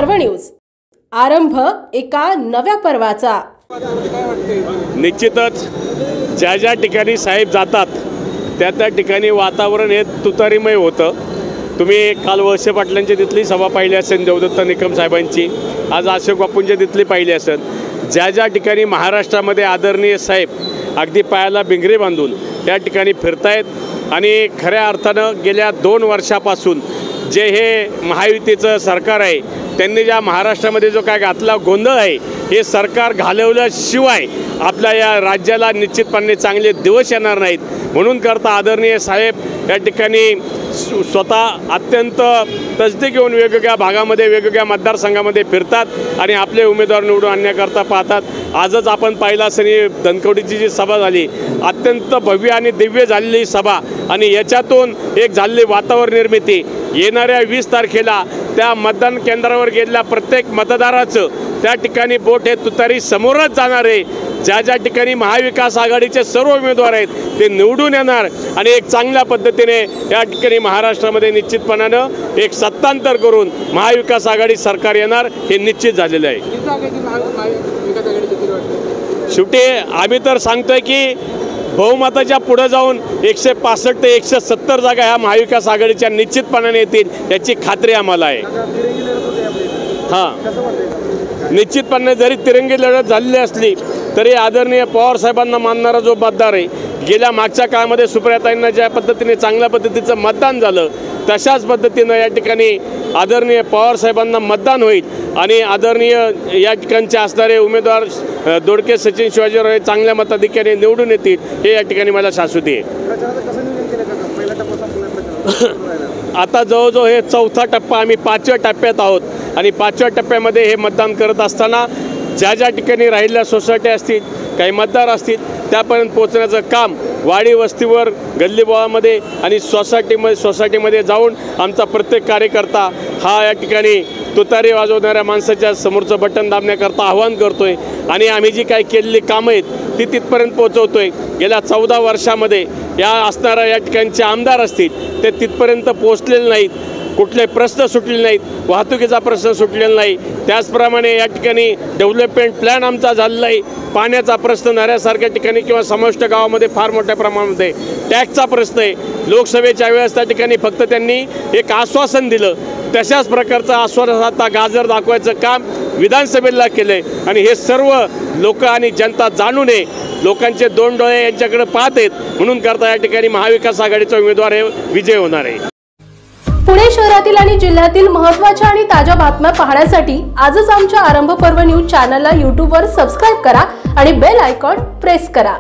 पर्व न्यूज, आरंभ एका नव्या पर्वाचा। निश्चितच ज्या ज्या ठिकाणी साहेब जातात त्या ठिकाणी वातावरण हे तुतारीमय होतं। तुम्ही काल वळसे पाटलांची तिथली सभा पाहिली असेल, देवदत्त निकम साहेबांची, आज अशोक बापूंच्या तिथली पाहिली असेल। ज्या ज्या ठिकाणी महाराष्ट्रामध्ये आदरणीय साहेब अगदी पायाला भिंगरी बांधून त्या ठिकाणी फिरतायत आणि खऱ्या अर्थानं गेल्या 2 वर्षापासून जे हे महायुतीचं सरकार आहे त्यांनी ज्या महाराष्ट्रामध्ये जो काय घातला गोंधळ आहे हे सरकार घालवल्याशिवाय आपल्या या राज्याला निश्चितपणे चांगले दिवस येणार नाहीत। म्हणून करता आदरणीय साहेब या ठिकाणी स्वतः अत्यंत तसदी घेऊन वेगवेगळ्या भागामध्ये वेगवेगळ्या मतदारसंघामध्ये फिरतात आणि आपले उमेदवार निवडून आणण्याकरता पाहतात। आजच आपण पाहिला असेल धनकवडीची जी सभा झाली, अत्यंत भव्य आणि दिव्य झालेली सभा आणि याच्यातून एक झालेली वातावरण निर्मिती। येणाऱ्या 20 तारखेला त्या मतदान केंद्रावर गेलेल्या प्रत्येक मतदाराचं त्या ठिकाणी बोट हे तुतारी समोरच जाणार आहे। ज्या ज्या ठिकाणी महाविकास आघाडीचे सर्व उमेदवार आहेत ते निवडून येणार आणि एक चांगल्या पद्धतीने या ठिकाणी महाराष्ट्रामध्ये निश्चितपणानं एक सत्तांतर करून महाविकास आघाडी सरकार येणार हे निश्चित झालेलं आहे। शेवटी आम्ही तर सांगतोय की बहुमताच्या पुढे जाऊन 165 ते 170 जागा ह्या महाविकास आघाडीच्या निश्चितपणाने येतील याची खात्री आम्हाला आहे। निश्चितपणे जरी तिरंगी लढत झालेली असली तरी आदरणीय पवार साहेबांना मानणारा जो मतदार आहे, गेल्या मागच्या काळामध्ये सुप्रियाताईंना ज्या पद्धतीने चांगल्या पद्धतीचं मतदान झालं तशाच पद्धतीनं या ठिकाणी आदरणीय पवार साहेबांना मतदान होईल आणि आदरणीय या ठिकाणचे असणारे उमेदवार दोडके सचिन शिवाजीराव चांगल्या मताधिक्याने निवडून येतील हे या ठिकाणी मला शाश्वती आहे। आता जवळजवळ हे 4था टप्पा, आम्ही 5व्या टप्प्यात आहोत आणि 5व्या टप्प्यामध्ये हे मतदान करत असताना ज्या ज्या ठिकाणी राहिलेल्या सोसायटी असतील, काही मतदार असतील त्यापर्यंत पोहोचण्याचं काम वाडी वस्तीवर गल्लीबोळामध्ये आणि सोसायटीमध्ये जाऊन आमचा प्रत्येक कार्यकर्ता हा या ठिकाणी तुतारी वाजवणाऱ्या माणसाच्या समोरचं बटन दाबण्याकरता आवाहन करतोय आणि आम्ही जी काही केलेली कामं आहेत ती तिथपर्यंत पोहोचवतोय। गेल्या 14 वर्षामध्ये या असणाऱ्या या ठिकाणचे आमदार असतील ते तिथपर्यंत पोहोचलेले नाहीत, कुठले प्रश्न सुटलेले नाहीत, वाहतुकीचा प्रश्न सुटलेला नाही। त्याचप्रमाणे या ठिकाणी डेव्हलपमेंट प्लॅन आमचा झालेला आहे, पाण्याचा प्रश्न नऱ्यासारख्या ठिकाणी किंवा समाविष्ट गावामध्ये फार मोठ्या प्रमाणामध्ये टॅक्सचा प्रश्न आहे। लोकसभेच्या वेळेस त्या ठिकाणी फक्त त्यांनी एक आश्वासन दिलं, तशाच प्रकारचं आश्वासन आता गाजर दाखवायचं काम विधानसभेला केलं आहे आणि हे सर्व लोक आणि जनता जाणून नये, लोकांचे 2 डोळे यांच्याकडे पाहत आहेत म्हणून करता या ठिकाणी महाविकास आघाडीचा उमेदवार हे विजय होणार आहे। पुणे शहरातील आणि जिल्ह्यातील महत्त्वाच्या आणि ताज्या बातम्या पाहण्यासाठी आजच आमच्या आरंभ पर्व न्यूज चॅनलला YouTube वर सबस्क्राइब करा आणि बेल आयकॉन प्रेस करा।